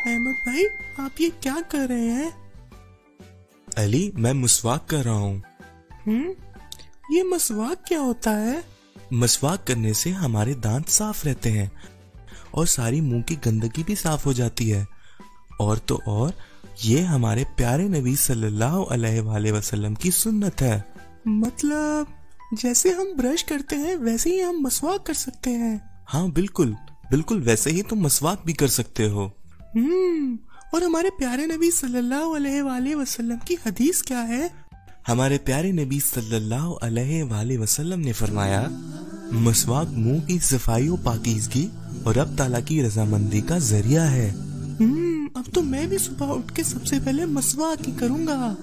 احمد بھائی آپ یہ کیا کر رہے ہیں؟ علی میں مسواک کر رہا ہوں۔ یہ مسواک کیا ہوتا ہے؟ مسواک کرنے سے ہمارے دانت صاف رہتے ہیں اور ساری منہ کی گندگی بھی صاف ہو جاتی ہے، اور تو اور یہ ہمارے پیارے نبی صلی اللہ علیہ وآلہ وسلم کی سنت ہے۔ مطلب جیسے ہم برش کرتے ہیں ویسے ہی ہم مسواک کر سکتے ہیں؟ ہاں بالکل بالکل، ویسے ہی تم مسواک بھی کر سکتے ہو۔ اور ہمارے پیارے نبی صلی اللہ علیہ وآلہ وسلم کی حدیث کیا ہے؟ ہمارے پیارے نبی صلی اللہ علیہ وآلہ وسلم نے فرمایا، مسواک منہ کی صفائی و پاکیزگی اور رب تعالیٰ کی رضامندی کا ذریعہ ہے۔ اب تو میں بھی صبح اٹھ کے سب سے پہلے مسواک ہی کروں گا۔